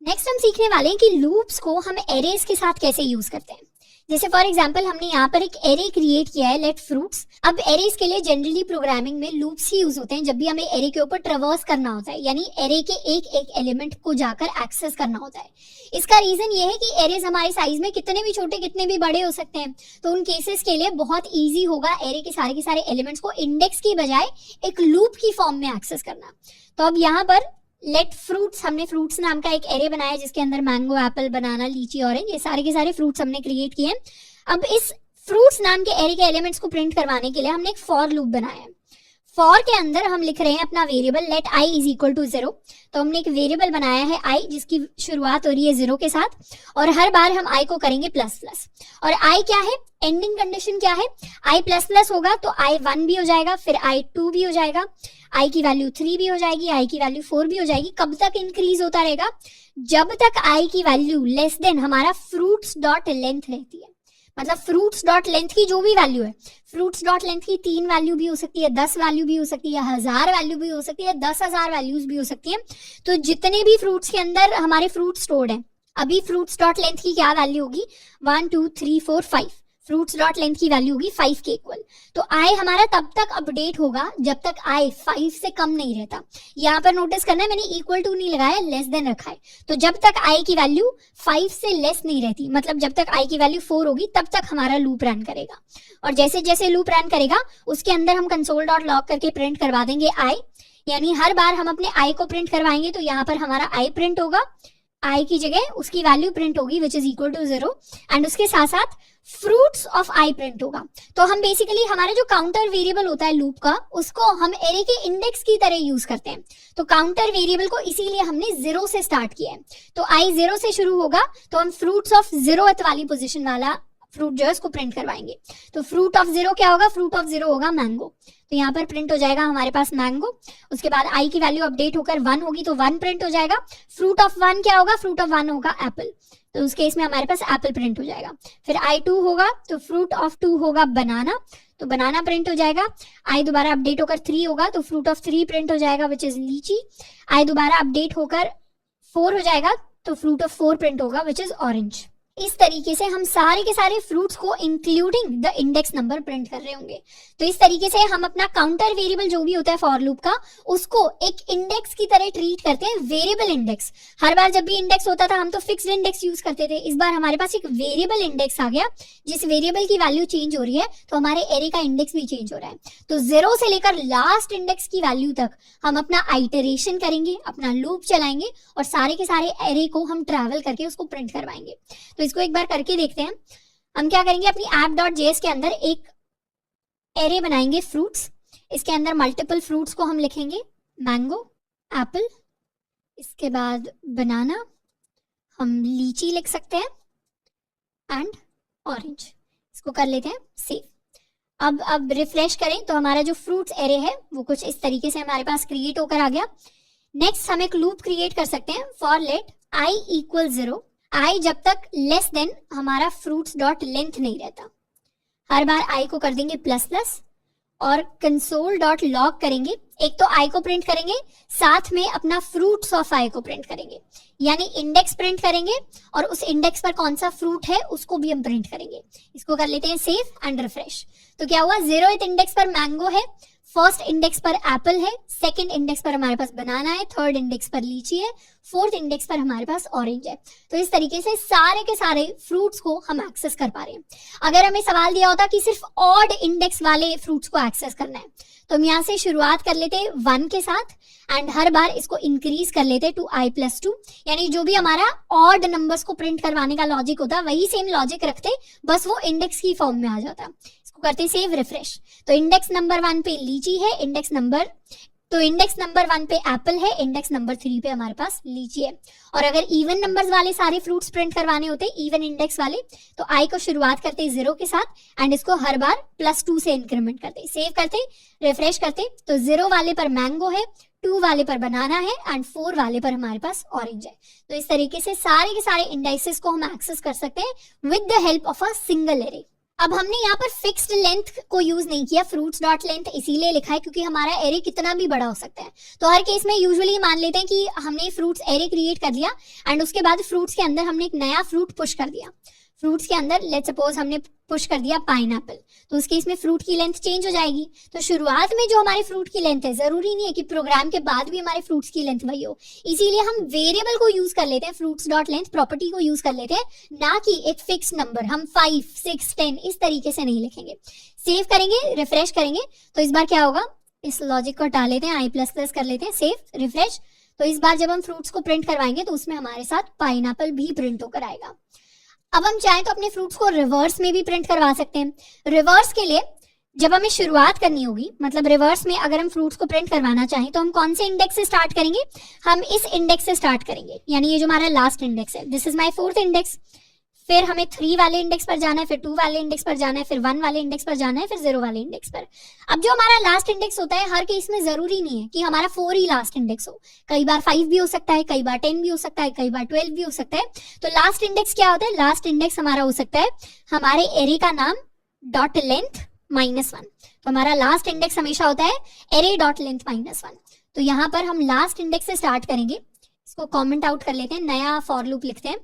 Next हम सीखने वाले हैं कि लूप्स को हम एरेज के साथ कैसे यूज करते हैं। जैसे फॉर एग्जांपल हमने यहाँ पर एक एरे क्रिएट किया है, लेट फ्रूट्स। अब एरेज के लिए जनरली प्रोग्रामिंग में लूप्स ही यूज होते हैं जब भी हमें एरे के ऊपर ट्रवर्स करना होता है, यानी एरे के एक एक एलिमेंट को जाकर एक्सेस करना होता है। इसका रीजन ये है कि एरेज हमारे साइज में कितने भी छोटे कितने भी बड़े हो सकते हैं, तो उन केसेस के लिए बहुत ईजी होगा एरे के सारे एलिमेंट्स को इंडेक्स की बजाय एक लूप की फॉर्म में एक्सेस करना। तो अब यहाँ पर लेट फ्रूट्स, हमने फ्रूट्स नाम का एक एरे बनाया जिसके अंदर मैंगो, एप्पल, बनाना, लीची, ऑरेंज, ये सारे के सारे फ्रूट्स हमने क्रिएट किए हैं। अब इस फ्रूट्स नाम के एरे के एलिमेंट्स को प्रिंट करवाने के लिए हमने एक फॉर लूप बनाया है। फॉर के अंदर हम लिख रहे हैं अपना variable let i is equal to 0। तो हमने एक वेरिएबल बनाया है आई जिसकी शुरुआत हो रही है 0 के साथ, और हर बार हम आई को करेंगे प्लस प्लस। और आई क्या है, एंडिंग कंडीशन क्या है, आई प्लस प्लस होगा तो आई 1 भी हो जाएगा, फिर आई 2 भी हो जाएगा, आई की वैल्यू 3 भी हो जाएगी, आई की वैल्यू 4 भी हो जाएगी। कब तक इंक्रीज होता रहेगा, जब तक आई की वैल्यू लेस देन हमारा फ्रूट्स डॉट लेंथ रहती है। मतलब फ्रूट्स डॉट लेंथ की जो भी वैल्यू है, फ्रूट्स डॉट लेंथ की 3 वैल्यू भी हो सकती है, 10 वैल्यू भी हो सकती है, 1000 वैल्यू भी हो सकती है, 10,000 वैल्यूज भी हो सकती है। तो जितने भी फ्रूट्स के अंदर हमारे फ्रूट स्टोर्ड है, अभी फ्रूट्स डॉट लेंथ की क्या वैल्यू होगी, 1 2 3 4 5, फ्रूट्स डॉट लेंथ की वैल्यू होगी 5 के इक्वल। तो आई हमारा तब तक अपडेट होगा जब तक आई 5 से कम नहीं रहता। यहाँ पर नोटिस करना है मैंने इक्वल टू नहीं लगाया, लेस देन रखा है। तो जब तक आई की वैल्यू 5 से लेस नहीं रहती, मतलब जब तक आई की वैल्यू 4 होगी तब तक हमारा लूप रन करेगा। और जैसे जैसे लूप रन करेगा उसके अंदर हम कंसोल डॉट लॉग करके प्रिंट करवा देंगे आई, यानी हर बार हम अपने आई को प्रिंट करवाएंगे तो यहाँ पर हमारा आई प्रिंट होगा, आई की जगह उसकी वैल्यू प्रिंट होगी which is equal to 0, and उसके साथ साथ फ्रूट्स ऑफ आई प्रिंट होगा। तो हम बेसिकली हमारा जो काउंटर वेरिएबल होता है लूप का, उसको हम एरे के इंडेक्स की तरह यूज करते हैं। तो काउंटर वेरिएबल को इसीलिए हमने 0 से स्टार्ट किया है। तो आई 0 से शुरू होगा तो हम फ्रूट्स ऑफ 0th वाली पोजीशन वाला फ्रूट जो है उसको प्रिंट करवाएंगे। तो फ्रूट ऑफ 0 क्या होगा, फ्रूट ऑफ 0 होगा मैंगो। तो यहाँ पर प्रिंट हो जाएगा हमारे पास मैंगो। उसके बाद आई की वैल्यू अपडेट होकर 1 होगी तो 1 प्रिंट हो जाएगा। फ्रूट ऑफ 1 क्या होगा, फ्रूट ऑफ 1 होगा एप्पल, तो उस केस में हमारे पास एप्पल प्रिंट हो जाएगा। फिर आई 2 होगा तो फ्रूट ऑफ 2 होगा बनाना, तो बनाना प्रिंट हो जाएगा। आई दोबारा अपडेट होकर 3 होगा तो फ्रूट ऑफ 3 प्रिंट हो जाएगा विच इज लीची। आई दोबारा अपडेट होकर 4 हो जाएगा तो फ्रूट ऑफ 4 प्रिंट होगा विच इज ऑरेंज। इस तरीके से हम सारे के सारे फ्रूट्स को including the index number print कर रहे होंगे। तो इस तरीके से हम अपना काउंटर वेरिएबल जो भी होता है फॉर लूप का, उसको एक इंडेक्स की तरह ट्रीट करते हैं, वेरिएबल इंडेक्स। हर बार जब भी इंडेक्स होता था हम तो फिक्स्ड इंडेक्स यूज करते थे, इस बार हमारे पास एक वेरिएबल इंडेक्स आ गया। जिस वेरिएबल की वैल्यू चेंज हो रही है तो हमारे एरे का इंडेक्स भी चेंज हो रहा है। तो 0 से लेकर लास्ट इंडेक्स की वैल्यू तक हम अपना आइटरेशन करेंगे, अपना लूप चलाएंगे और सारे के सारे एरे को हम ट्रैवल करके उसको प्रिंट करवाएंगे। तो इसको एक बार करके देखते हैं। हम क्या करेंगे, अपनी app.js के अंदर एक एरे बनाएंगे फ्रूट्स। इसके अंदर मल्टीपल फ्रूट्स को हम लिखेंगे, मैंगो, एप्पल, इसके बाद बनाना, हम लीची लिख सकते हैं, एंड ऑरेंज। इसको कर लेते हैं सेव। अब रिफ्रेश करें तो हमारा जो फ्रूट्स एरे है वो कुछ इस तरीके से हमारे पास क्रिएट होकर आ गया। नेक्स्ट हम एक लूप क्रिएट कर सकते हैं फॉर लेट आई इक्वल 0। आई जब तक लेस देन हमारा फ्रूट्स डॉट लेंथ नहीं रहता, हर बार आई को कर देंगे प्लस प्लस और कंसोल डॉट लॉग करेंगे। एक तो आई को प्रिंट करेंगे, साथ में अपना फ्रूट्स ऑफ आई को प्रिंट करेंगे, यानी इंडेक्स प्रिंट करेंगे और उस इंडेक्स पर कौन सा फ्रूट है उसको भी हम प्रिंट करेंगे। इसको कर लेते हैं सेव एंड रिफ्रेश। तो क्या हुआ, 0th इंडेक्स पर मैंगो है, फर्स्ट इंडेक्स पर एप्पल है, सेकंड इंडेक्स पर हमारे पास बनाना है, थर्ड इंडेक्स पर लीची है, फोर्थ इंडेक्स पर हमारे पास ऑरेंज है। तो इस तरीके से सारे के सारे फ्रूट्स को हम एक्सेस कर पा रहे हैं। अगर हमें सवाल दिया होता कि सिर्फ ऑड इंडेक्स वाले फ्रूट्स को एक्सेस करना है तो हम यहाँ से शुरुआत कर लेते 1 के साथ एंड हर बार इसको इंक्रीज कर लेते टू i+2, यानी जो भी हमारा ऑड नंबर्स को प्रिंट करवाने का लॉजिक होता वही सेम लॉजिक रखते, बस वो इंडेक्स की फॉर्म में आ जाता। इसको करते सेव रिफ्रेश। तो इंडेक्स नंबर 1 पे लीची है, इंडेक्स नंबर 1 पे एप्पल है, इंडेक्स नंबर 3 पे हमारे पास लीची है। और अगर इवन नंबर्स वाले सारे फ्रूट्स प्रिंट करवाने होते, इवन इंडेक्स वाले, तो आई को शुरुआत करते 0 के साथ एंड इसको हर बार +2 से इंक्रीमेंट करते, सेव करते, रिफ्रेश करते। तो 0 वाले पर मैंगो है, 2 वाले पर बनाना है एंड 4 वाले पर हमारे पास ऑरेंज है। तो इस तरीके से सारे के सारे इंडाइसेस को हम एक्सेस कर सकते हैं with the help of a single array. अब हमने यहाँ पर फिक्स्ड लेंथ को यूज नहीं किया, फ्रूट्स डॉट लेंथ इसीलिए लिखा है क्योंकि हमारा एरे कितना भी बड़ा हो सकता है। तो हर केस में यूजुअली मान लेते हैं कि हमने फ्रूट्स एरे क्रिएट कर लिया एंड उसके बाद फ्रूट्स के अंदर हमने एक नया फ्रूट पुश कर दिया। फ्रूट्स के अंदर लेट्स सपोज हमने पुश कर दिया पाइनएप्पल, तो उस केस में फ्रूट की लेंथ चेंज हो जाएगी। तो शुरुआत में जो हमारे फ्रूट की लेंथ है, जरूरी नहीं है कि प्रोग्राम के बाद भी हमारे फ्रूट्स की लेंथ वही हो, इसीलिए हम वेरिएबल को यूज कर लेते हैं, फ्रूट्स डॉट लेंथ प्रॉपर्टी को यूज कर लेते हैं, ना कि एक फिक्स नंबर। हम 5, 6, 10 इस तरीके से नहीं लिखेंगे। सेव करेंगे, रिफ्रेश करेंगे, तो इस बार क्या होगा, इस लॉजिक को हटा लेते हैं, i++ कर लेते हैं, सेव रिफ्रेश। तो इस बार जब हम फ्रूट्स को प्रिंट करवाएंगे तो उसमें हमारे साथ पाइनएप्पल भी प्रिंट होकर आएगा। अब हम चाहें तो अपने फ्रूट्स को रिवर्स में भी प्रिंट करवा सकते हैं। रिवर्स के लिए जब हमें शुरुआत करनी होगी, मतलब रिवर्स में अगर हम फ्रूट्स को प्रिंट करवाना चाहें तो हम कौन से इंडेक्स से स्टार्ट करेंगे, हम इस इंडेक्स से स्टार्ट करेंगे, यानी ये जो हमारा लास्ट इंडेक्स है, this is my 4th index. फिर हमें 3 वाले इंडेक्स पर जाना है, फिर 2 वाले इंडेक्स पर जाना है, फिर 1 वाले इंडेक्स पर जाना है, फिर 0 वाले इंडेक्स पर। अब जो हमारा लास्ट इंडेक्स होता है, हर केस में जरूरी नहीं है कि हमारा 4 ही लास्ट इंडेक्स हो, कई बार 5 भी हो सकता है, कई बार 10 भी हो सकता है, कई बार 12 भी हो सकता है। तो लास्ट इंडेक्स क्या होता है, लास्ट इंडेक्स हमारा हो सकता है हमारे एरे का नाम डॉट लेंथ -1। तो हमारा लास्ट इंडेक्स हमेशा होता है एरे डॉट लेंथ -1। तो यहाँ पर हम लास्ट इंडेक्स से स्टार्ट करेंगे, इसको कॉमेंट आउट कर लेते हैं, नया फॉर लूप लिखते हैं।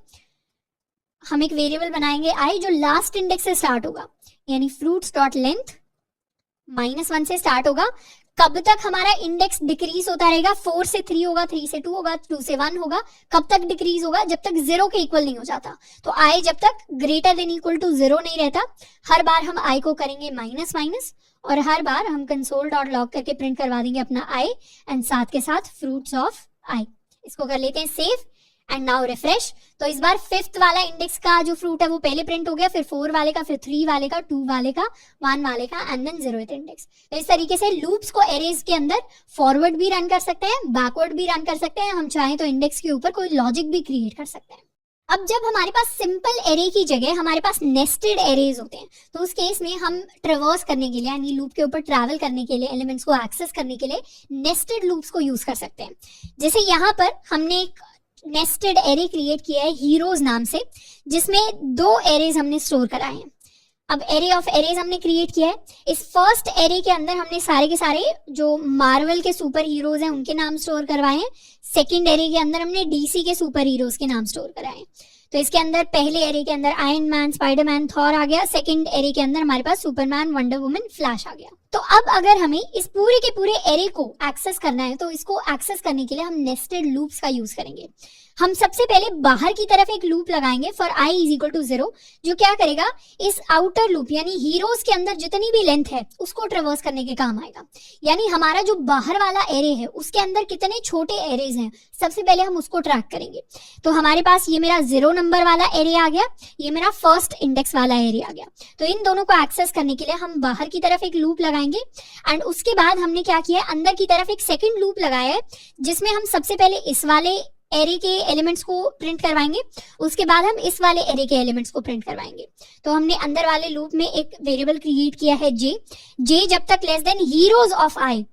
हम एक वेरिएबल बनाएंगे i जो लास्ट इंडेक्स से स्टार्ट होगा, यानी फ्रूट्स डॉट लेंथ -1 से स्टार्ट होगा। कब तक हमारा इंडेक्स डिक्रीज होता रहेगा, 4 से 3 होगा, 3 से 2 होगा, 2 से 1 होगा। कब तक डिक्रीज होगा, जब तक 0 के इक्वल नहीं हो जाता। तो i जब तक ग्रेटर देन इक्वल टू 0 नहीं रहता, हर बार हम i को करेंगे माइनस, और हर बार हम कंसोल डॉट लॉग करके प्रिंट करवा देंगे अपना i एंड साथ के साथ फ्रूट्स ऑफ i। इसको कर लेते हैं सेव एंड नाउ रिफ्रेश। तो इस बार 5th वाला इंडेक्स का जो फ्रूट है वो पहले प्रिंट हो गया, फिर 4 वाले का, फिर 3 वाले का, 2 वाले का, 1 वाले का एंड देन 0th इंडेक्स। तो इस तरीके से लूप्स को एरेज के अंदर फॉरवर्ड भी रन कर सकते हैं, बैकवर्ड भी रन कर सकते हैं। हम चाहें तो इंडेक्स के ऊपर कोई लॉजिक भी क्रिएट कर सकते हैं। अब जब हमारे पास सिंपल एरे की जगह हमारे पास नेस्टेड एरेज होते हैं, तो उस केस में हम ट्रेवर्स करने के लिए, यानी लूप के ऊपर ट्रैवल करने के लिए, एलिमेंट्स को एक्सेस करने के लिए नेस्टेड लूप्स को यूज कर सकते हैं। जैसे यहाँ पर हमने एक नेस्टेड एरे क्रिएट किया है हीरोज नाम से, जिसमें 2 एरेज हमने स्टोर कराए हैं। अब एरे ऑफ एरेज हमने क्रिएट किया है। इस फर्स्ट एरे के अंदर हमने सारे के सारे जो मार्वल के सुपर हीरोज हैं उनके नाम स्टोर करवाए हैं। सेकंड एरे के अंदर हमने डीसी के सुपर हीरोज के नाम स्टोर कराए हैं। तो इसके अंदर पहले एरे के अंदर आयरन मैन, स्पाइडरमैन, थॉर आ गया। सेकंड एरे के अंदर हमारे पास सुपरमैन, वंडर वुमन, फ्लैश आ गया। तो अब अगर हमें इस पूरे के पूरे एरे को एक्सेस करना है तो इसको एक्सेस करने के लिए हम नेस्टेड लूप्स का यूज करेंगे। हम सबसे पहले बाहर की तरफ एक लूप लगाएंगे फॉर i = 0, जो क्या करेगा, इस आउटर लूप यानी हीरोज के अंदर जितनी भी लेंथ है उसको ट्रेवर्स करने के काम आएगा। यानी हमारा जो बाहर वाला एरे है उसके अंदर कितने छोटे एरेज हैं, सबसे पहले हम उसको ट्रैक करेंगे। तो हमारे पास ये मेरा 0 नंबर वाला एरे आ गया, ये मेरा फर्स्ट इंडेक्स वाला एरे आ गया। तो इन दोनों को एक्सेस करने के लिए हम बाहर की तरफ एक लूप लगाएंगे एंड उसके बाद हमने क्या किया है, अंदर की तरफ एक सेकंड लूप लगाया है जिसमें हम सबसे पहले इस वाले एरे के एलिमेंट्स को प्रिंट करवाएंगे, उसके बाद हम इस वाले एरे के एलिमेंट्स को प्रिंट करवाएंगे। तो हमने अंदर वाले लूप में एक वेरिएबल क्रिएट किया है जे जब तक less than heroes of i.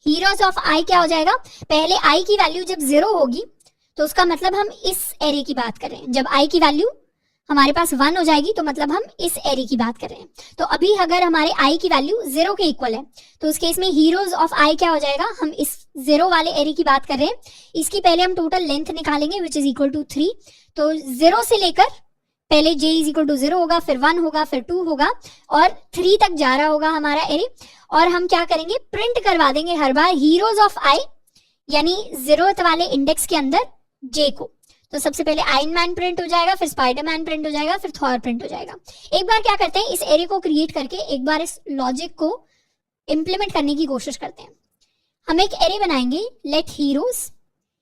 Heroes of i क्या हो जाएगा, पहले आई की वैल्यू जब 0 होगी तो उसका मतलब हम इस एरे की बात कर रहे हैं। जब आई की वैल्यू हमारे पास 1 हो जाएगी तो मतलब हम इस एरे की बात कर रहे हैं। तो अभी अगर हमारे i की वैल्यू 0 के इक्वल है तो उस केस में हीरोज ऑफ i क्या हो जाएगा, हम इस 0 वाले एरे की बात कर रहे हैं। इसकी पहले हम टोटल लेंथ निकालेंगे विच इज इक्वल टू 3। तो 0 से लेकर पहले j = 0 होगा, फिर 1 होगा, फिर 2 होगा और 3 तक जा रहा होगा हमारा एरे। और हम क्या करेंगे, प्रिंट करवा देंगे हर बार हीरोज ऑफ i यानी 0th वाले इंडेक्स के अंदर j को। तो सबसे पहले आयरन मैन प्रिंट हो जाएगा, फिर स्पाइडरमैन प्रिंट हो जाएगा, फिर थॉर प्रिंट हो जाएगा। एक बार क्या करते हैं, इस एरे को क्रिएट करके एक बार इस लॉजिक को इंप्लीमेंट करने की कोशिश करते हैं। हम एक एरे बनाएंगे लेट हीरोज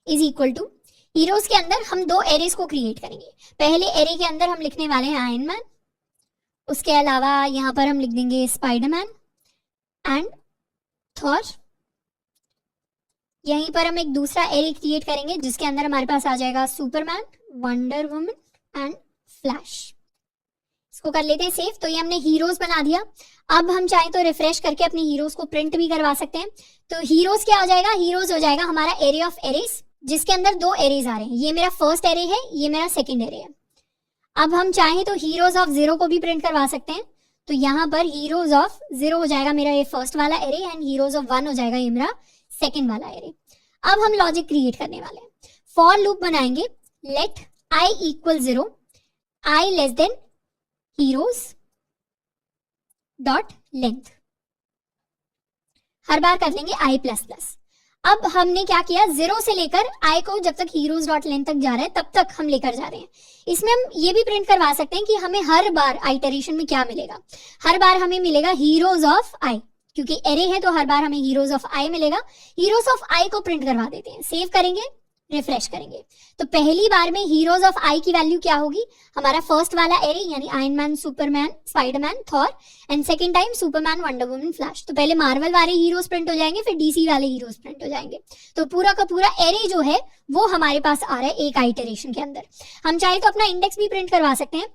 = हीरोज के अंदर हम 2 एरेज को क्रिएट करेंगे। पहले एरे के अंदर हम लिखने वाले हैं आयरन मैन, उसके अलावा यहाँ पर हम लिख देंगे स्पाइडरमैन एंड थॉर। यहीं पर हम एक दूसरा एरे क्रिएट करेंगे जिसके अंदर हमारे पास आ जाएगा Superman, wonder woman and flash. इसको कर लेते हैं सेव। तो ये हमने हीरोज बना दिया। अब हम चाहें तो रिफ्रेश करके अपने हीरोज को प्रिंट भी करवा सकते हैं। तो हीरोज क्या हो जाएगा, हीरोज हो जाएगा हमारा एरे ऑफ एरेज जिसके अंदर 2 एरेज आ रहे हैं। ये मेरा फर्स्ट एरे है, ये मेरा सेकंड एरे है। अब हम चाहें तो हीरोज ऑफ 0 को भी प्रिंट करवा सकते हैं, तो यहाँ पर हीरोज ऑफ 0 हो जाएगा मेरा ये फर्स्ट वाला एरे एंड हीरोज ऑफ 1 हो जाएगा ये मेरा सेकंड वाला एरे। अब हम लॉजिक क्रिएट करने वाले हैं, फॉर लूप बनाएंगे, let i equal 0, i less than heroes dot length, हर बार कर लेंगे i प्लस प्लस। अब हमने क्या किया, 0 से लेकर i को जब तक हीरोज डॉट लेंथ तक जा रहा है तब तक हम लेकर जा रहे हैं। इसमें हम ये भी प्रिंट करवा सकते हैं कि हमें हर बार आइटरेशन में क्या मिलेगा, हर बार हमें मिलेगा हीरोज ऑफ i, क्योंकि एरे है तो हर बार हमें हीरोज ऑफ i मिलेगा। हीरोज ऑफ i को प्रिंट करवा देते हैं, सेव करेंगे, रिफ्रेश करेंगे, तो पहली बार में हीरोज ऑफ i की वैल्यू क्या होगी, हमारा फर्स्ट वाला एरे यानी iron man, Superman, Spiderman, Thor and second time Superman, wonder woman, flash. तो पहले मार्वल वाले हीरोज प्रिंट हो जाएंगे, फिर डीसी वाले हीरोज प्रिंट हो जाएंगे। तो पूरा का पूरा एरे जो है वो हमारे पास आ रहा है एक आइटरेशन के अंदर। हम चाहे तो अपना इंडेक्स भी प्रिंट करवा सकते हैं,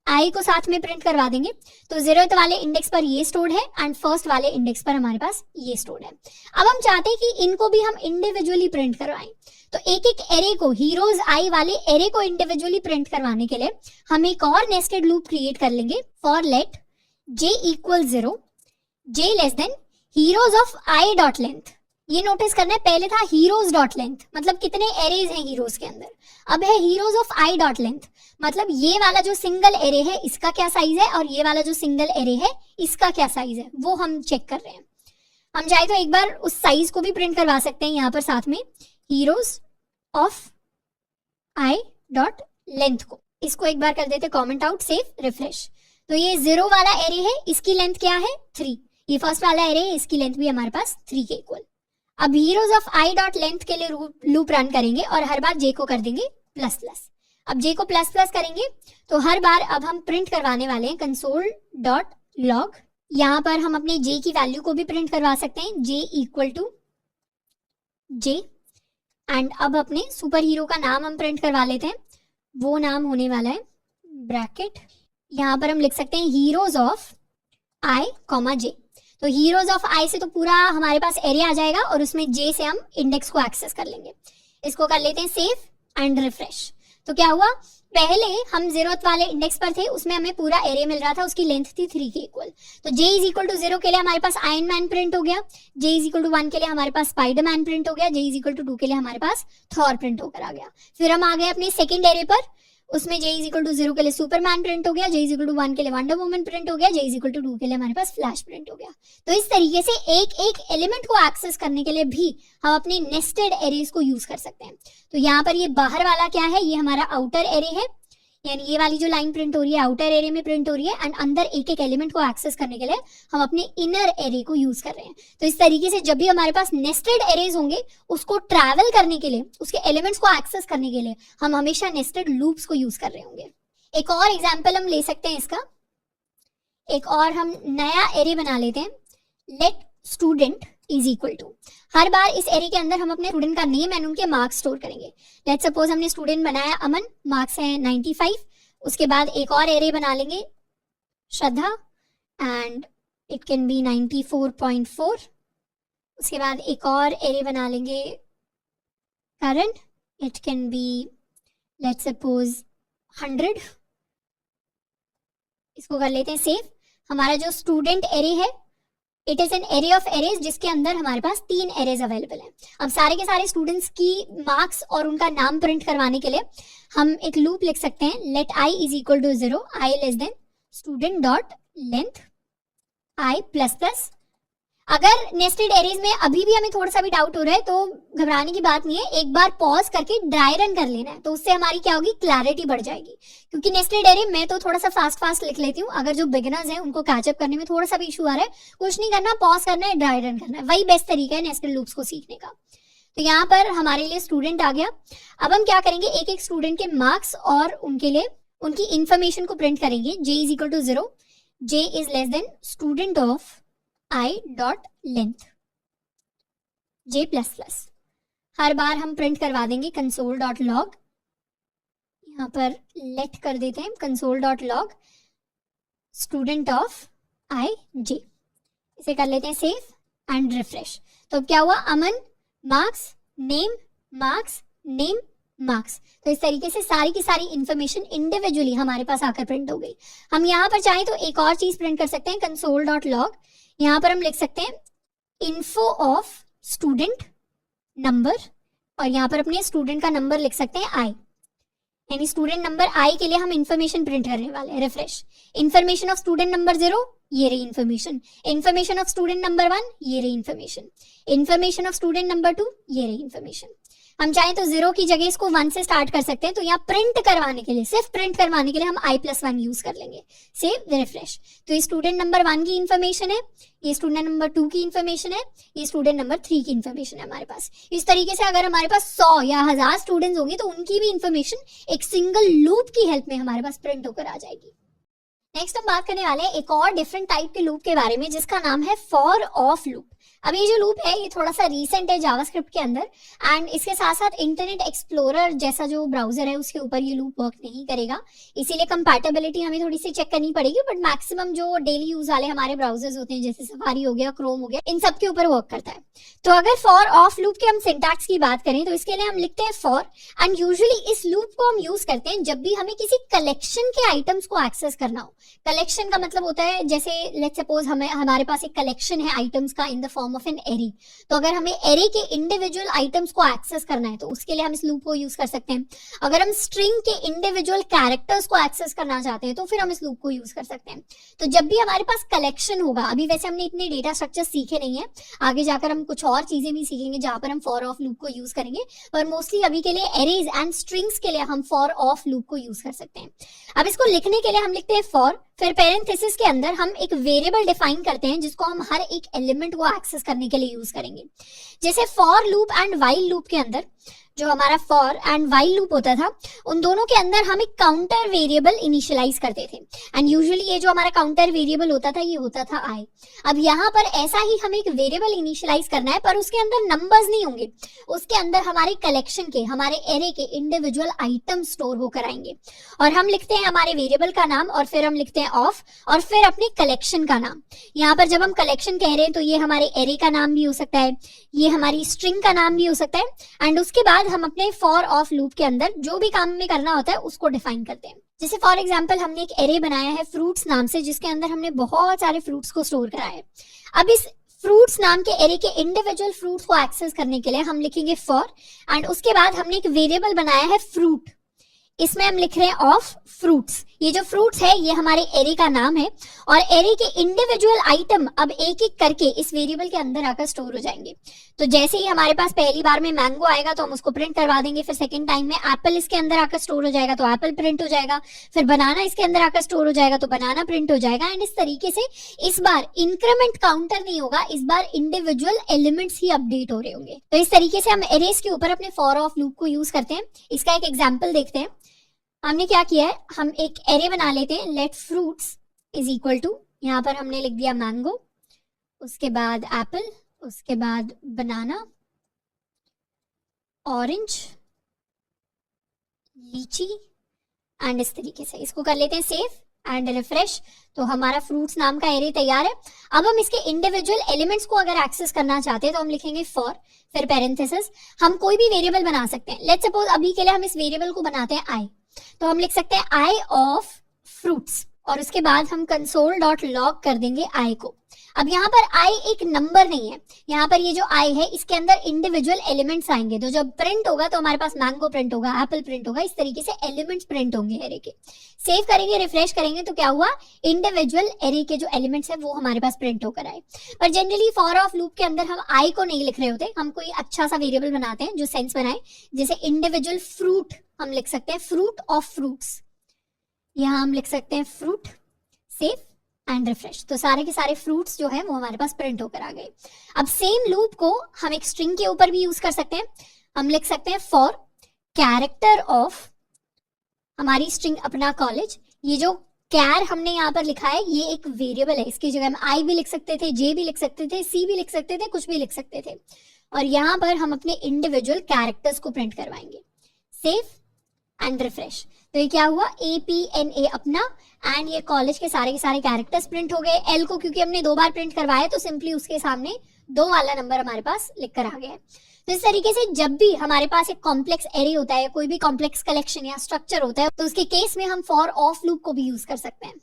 आई को साथ में प्रिंट करवा देंगे, तो 0th वाले इंडेक्स पर ये स्टोर्ड है एंड फर्स्ट वाले इंडेक्स पर हमारे पास ये स्टोर्ड है। अब हम चाहते हैं कि इनको भी हम इंडिविजुअली प्रिंट करवाएं, तो एक एक एरे को, हीरोज आई वाले एरे को इंडिविजुअली प्रिंट करवाने के लिए हम एक और नेस्टेड लूप क्रिएट कर लेंगे, for let j equal 0, j less than heroes of i dot length. ये नोटिस करना है, पहले था हीरोज डॉट लेंथ, मतलब कितने एरेज हैं हीरोज के अंदर, अब है heroes of i dot length, मतलब ये वाला जो सिंगल एरे है इसका क्या साइज है और ये वाला जो सिंगल एरे है इसका क्या साइज है, वो हम चेक कर रहे हैं। हम चाहे तो एक बार उस साइज को भी प्रिंट करवा सकते हैं यहाँ पर साथ में, heroes of i dot length को, इसको एक बार कर देते कमेंट आउट, सेव, रिफ्रेश। तो ये 0 वाला एरे है, इसकी लेंथ क्या है 3, ये फर्स्ट वाला एरे है, इसकी लेंथ भी हमारे पास 3 के इक्वल। अब heroes of i dot length के लिए लूप रन करेंगे और हर बार j को कर देंगे प्लस प्लस। अब j को प्लस प्लस करेंगे तो हर बार अब हम प्रिंट करवाने वाले हैं कंसोल डॉट लॉग। यहाँ पर हम अपने j की वैल्यू को भी प्रिंट करवा सकते हैं, j equal to j, and अब अपने सुपर हीरो का नाम हम प्रिंट करवा लेते हैं, वो नाम होने वाला है ब्रैकेट, यहाँ पर हम लिख सकते हैं heroes of i comma j। तो हीरोज ऑफ i से तो पूरा हमारे पास एरे आ जाएगा और उसमें j से हम इंडेक्स को एक्सेस कर लेंगे। इसको कर लेते हैं सेव एंड रिफ्रेश। तो क्या हुआ, पहले हम 0th वाले इंडेक्स पर थे, उसमें हमें पूरा एरे मिल रहा था, उसकी लेंथ थी 3 के इक्वल। तो j इज इक्वल टू 0 के लिए हमारे पास आयरन मैन प्रिंट हो गया, j इज इक्वल टू 1 के लिए हमारे पास स्पाइडरमैन प्रिंट हो गया, j इज इक्वल टू 2 के लिए हमारे पास थॉर प्रिंट होकर आ गया। फिर हम आ गए अपने सेकंड एरे पर, उसमें j इज इक्वल टू 0 के लिए सुपरमैन प्रिंट हो गया, j इज इक्वल टू 1 के लिए वंडर वुमन प्रिंट हो गया, j इज इक्वल टू 2 के लिए हमारे पास फ्लैश प्रिंट हो गया। तो इस तरीके से एक एक एलिमेंट को एक्सेस करने के लिए भी हम अपने नेस्टेड एरेज को यूज कर सकते हैं। तो यहाँ पर ये बाहर वाला क्या है, ये हमारा आउटर एरे है, यानी ये वाली जो लाइन प्रिंट हो रही है आउटर एरे में प्रिंट हो रही है, एंड अंदर एक एक एलिमेंट को एक्सेस करने के लिए हम अपने इनर एरे को यूज कर रहे हैं। तो इस तरीके से जब भी हमारे पास नेस्टेड एरेज होंगे, उसको ट्रैवल करने के लिए, उसके एलिमेंट्स को एक्सेस करने के लिए हम हमेशा नेस्टेड लूप्स को यूज कर रहे होंगे। एक और एग्जाम्पल हम ले सकते हैं इसका, एक और हम नया एरे बना लेते हैं, let student is equal to, हर बार इस एरे के अंदर हम अपने स्टूडेंट का नेम एंड उनके मार्क्स स्टोर करेंगे। लेट्स सपोज हमने स्टूडेंट बनाया अमन, मार्क्स है 95, उसके बाद एक और एरे बना लेंगे Shraddha and it can be 94.4, उसके बाद एक और एरे बना लेंगे Karan, it can be let's suppose 100, इसको कर लेते हैं सेव। हमारा जो स्टूडेंट एरे है it is an array of arrays जिसके अंदर हमारे पास 3 एरेज अवेलेबल हैं। अब सारे के सारे स्टूडेंट्स की मार्क्स और उनका नाम प्रिंट करवाने के लिए हम एक लूप लिख सकते हैं, let i is equal to 0, i less than student dot length i plus plus. अगर नेस्टेड एरेज में अभी भी हमें थोड़ा सा भी डाउट हो रहा है तो घबराने की बात नहीं है, एक बार पॉज करके ड्राई रन कर लेना है, तो उससे हमारी क्या होगी, क्लैरिटी बढ़ जाएगी। क्योंकि नेस्टेड एरे मैं तो थोड़ा सा फास्ट लिख लेती हूँ, अगर जो बिगिनर्स हैं उनको कैचअप करने में थोड़ा सा भी इशू आ रहा है, कुछ नहीं करना, पॉज करना है, ड्राई रन करना है, वही बेस्ट तरीका है नेस्टेड लूप्स को सीखने का। तो यहाँ पर हमारे लिए स्टूडेंट आ गया। अब हम क्या करेंगे, एक एक स्टूडेंट के मार्क्स और उनके लिए उनकी इंफॉर्मेशन को प्रिंट करेंगे। j is equal to 0, j is less than student of i dot length j plus plus. हर बार हम प्रिंट करवा देंगे कंसोल डॉट लॉग, यहाँ पर लेट कर देते हैं console dot log student of i j, इसे कर लेते हैं सेव एंड रिफ्रेश। तो क्या हुआ, अमन मार्क्स नेम मार्क्स। तो इस तरीके से सारी की सारी इंफॉर्मेशन इंडिविजुअली हमारे पास आकर प्रिंट हो गई। हम यहाँ पर चाहें तो एक और चीज प्रिंट कर सकते हैं, console.log। यहाँ पर हम लिख सकते हैं info of student number, और यहाँ पर अपने स्टूडेंट का नंबर लिख सकते हैं आई, यानी स्टूडेंट नंबर आई के लिए हम इंफॉर्मेशन प्रिंट करने वाले हैं। Refresh, information of student number 0, ये रही information. Information of student number 1, ये रही information. Information of student number 2, ये रही इंफॉर्मेशन। हम चाहें तो 0 की जगह इसको 1 से स्टार्ट कर सकते हैं, तो यहाँ प्रिंट करवाने के लिए, सिर्फ प्रिंट करवाने के लिए हम i+1 यूज कर लेंगे। Save, refresh. तो ये स्टूडेंट नंबर 1 की इंफॉर्मेशन है, ये स्टूडेंट नंबर 2 की इंफॉर्मेशन है, ये स्टूडेंट नंबर 3 की इंफॉर्मेशन है हमारे पास। इस तरीके से अगर हमारे पास 100 या 1000 स्टूडेंट्स होंगे तो उनकी भी इंफॉर्मेशन एक सिंगल लूप की हेल्प में हमारे पास प्रिंट होकर आ जाएगी। नेक्स्ट हम बात करने वाले हैं एक और डिफरेंट टाइप के लूप के बारे में, जिसका नाम है फॉर ऑफ लूप। अब ये जो लूप है ये थोड़ा सा रीसेंट है जावास्क्रिप्ट के अंदर, एंड इसके साथ साथ इंटरनेट एक्सप्लोरर जैसा जो ब्राउजर है उसके ऊपर ये लूप वर्क नहीं करेगा, इसीलिए कंपैटिबिलिटी हमें थोड़ी सी चेक करनी पड़ेगी। बट मैक्सिमम जो डेली यूज वाले हमारे ब्राउजर्स होते हैं, जैसे सफारी हो गया, क्रोम हो गया, इन सब के ऊपर वर्क करता है। तो अगर फॉर ऑफ लूप के हम सिंटैक्स की बात करें तो इसके लिए हम लिखते हैं फॉर, एंड यूजुअली इस लूप को हम यूज करते हैं जब भी हमें किसी कलेक्शन के आइटम्स को एक्सेस करना हो। कलेक्शन का मतलब होता है, जैसे लेट्स सपोज हमारे पास एक कलेक्शन है आइटम्स का in the form of an array, तो अगर हमें एरे के इंडिविजुअल आइटम्स को एक्सेस करना है तो उसके लिए हम इस लूप को यूज कर सकते हैं। अगर हम स्ट्रिंग के इंडिविजुअल कैरेक्टर्स को एक्सेस करना चाहते हैं तो फिर हम इस लूप को यूज कर सकते हैं। तो जब भी हमारे पास कलेक्शन होगा, अभी वैसे हमने इतने डेटा स्ट्रक्चर सीखे नहीं है, आगे जाकर हम कुछ और चीजें भी सीखेंगे जहां पर हम फॉर ऑफ लूप को यूज करेंगे, पर मोस्टली अभी के लिए एरेज एंड स्ट्रिंग्स के लिए हम फॉर ऑफ लूप को यूज कर सकते हैं। अब इसको लिखने के लिए हम लिखते हैं फॉर, फिर पेरेंथेसिस के अंदर हम एक वेरिएबल डिफाइन करते हैं जिसको हम हर एक एलिमेंट को एक्सेस करने के लिए यूज करेंगे। जैसे for loop and while loop के अंदर जो हमारा फॉर एंड व्हाइल लूप होता था, उन दोनों के अंदर हम एक काउंटर वेरिएबल इनिशियलाइज करते थे, एंड यूजुअली ये जो हमारा काउंटर वेरिएबल होता था ये होता था आई। अब यहाँ पर ऐसा ही हमें एक वेरिएबल इनिशियलाइज करना है, पर उसके अंदर नंबर्स नहीं होंगे, उसके अंदर हमारे कलेक्शन के, हमारे एरे के इंडिविजुअल आइटम स्टोर होकर आएंगे। और हम लिखते हैं हमारे वेरिएबल का नाम, और फिर हम लिखते हैं ऑफ, और फिर अपने कलेक्शन का नाम। यहाँ पर जब हम कलेक्शन कह रहे हैं तो ये हमारे एरे का नाम भी हो सकता है, ये हमारी स्ट्रिंग का नाम भी हो सकता है, एंड उसके बाद हम अपने फॉर ऑफ लूप के अंदर जो भी काम में करना होता है उसको डिफाइन करते हैं। जैसे फॉर एग्जांपल हमने एक एरे बनाया है फ्रूट्स नाम से, जिसके अंदर हमने बहुत सारे फ्रूट्स को स्टोर करा है। अब इस फ्रूट्स नाम के एरे के इंडिविजुअल फ्रूट्स को एक्सेस करने के लिए हम लिखेंगे फॉर, एंड उसके बाद हमने एक वेरिएबल बनाया है फ्रूट, इसमें हम लिख रहे हैं ऑफ फ्रूट्स। ये जो फ्रूट्स है ये हमारे एरे का नाम है, और एरे के इंडिविजुअल आइटम अब एक एक करके इस वेरिएबल के अंदर आकर स्टोर हो जाएंगे। तो जैसे ही हमारे पास पहली बार में मैंगो आएगा तो हम उसको प्रिंट करवा देंगे, फिर सेकंड टाइम में एप्पल इसके अंदर आकर स्टोर हो जाएगा तो एप्पल प्रिंट हो जाएगा, फिर बनाना इसके अंदर आकर स्टोर हो जाएगा तो बनाना प्रिंट हो जाएगा। एंड इस तरीके से इस बार इंक्रीमेंट काउंटर नहीं होगा, इस बार इंडिविजुअल एलिमेंट्स ही अपडेट हो रहे होंगे। तो इस तरीके से हम एरेस के ऊपर अपने फॉर ऑफ लूप को यूज करते हैं। इसका एक एग्जाम्पल देखते हैं। हमने क्या किया है, हम एक एरे बना लेते हैं, let fruits is equal to, यहाँ पर हमने लिख दिया मैंगो, उसके बाद एप्पल, उसके बाद बनाना, ऑरेंज, लीची, एंड इस तरीके से इसको कर लेते हैं सेव एंड रिफ्रेश। तो हमारा फ्रूट्स नाम का एरे तैयार है। अब हम इसके इंडिविजुअल एलिमेंट्स को अगर एक्सेस करना चाहते हैं तो हम लिखेंगे फॉर, फिर पेरेंथेसिस। हम कोई भी वेरिएबल बना सकते हैं, लेट्स सपोज अभी के लिए हम इस वेरिएबल को बनाते हैं आई, तो हम लिख सकते हैं आई ऑफ फ्रूट्स, और उसके बाद हम console.log कर देंगे आई को। अब यहाँ पर आई एक नंबर नहीं है, यहाँ पर ये जो आई है इसके अंदर इंडिविजुअल एलिमेंट्स आएंगे, तो जब प्रिंट होगा तो हमारे पास मैंगो प्रिंट होगा, एप्पल प्रिंट होगा, इस तरीके से एलिमेंट्स प्रिंट होंगे एरे के। सेव करेंगे, रिफ्रेश करेंगे तो क्या हुआ, इंडिविजुअल एरे के जो एलिमेंट्स है वो हमारे पास प्रिंट होकर आए। पर जनरली फॉर ऑफ लूप के अंदर हम आई को नहीं लिख रहे होते, हम कोई अच्छा सा वेरिएबल बनाते हैं जो सेंस बनाए, जैसे इंडिविजुअल फ्रूट हम लिख सकते हैं फ्रूट ऑफ फ्रूट्स, यहाँ हम लिख सकते हैं फ्रूट, सेव एंड रिफ्रेश। तो सारे के सारे फ्रूट्स जो है वो हमारे पास प्रिंट होकर आ गए। अब सेम लूप को हम एक स्ट्रिंग के ऊपर भी यूज कर सकते हैं। हम लिख सकते हैं फॉर कैरेक्टर ऑफ हमारी स्ट्रिंग अपना कॉलेज। ये जो कैर हमने यहाँ पर लिखा है ये एक वेरिएबल है, इसकी जगह हम आई भी लिख सकते थे, जे भी लिख सकते थे, सी भी लिख सकते थे, कुछ भी लिख सकते थे, और यहाँ पर हम अपने इंडिविजुअल कैरेक्टर्स को प्रिंट करवाएंगे। Save and refresh. तो ये क्या हुआ, APNA अपना, एंड ये कॉलेज के सारे कैरेक्टर्स प्रिंट हो गए। एल को क्योंकि हमने 2 बार प्रिंट करवाया तो सिंपली उसके सामने 2 वाला नंबर हमारे पास लिख कर आ गया है। तो इस तरीके से जब भी हमारे पास एक कॉम्प्लेक्स एरे होता है, कोई भी कॉम्प्लेक्स कलेक्शन या स्ट्रक्चर होता है, तो उसके केस में हम फॉर ऑफ लूप को भी यूज कर सकते हैं।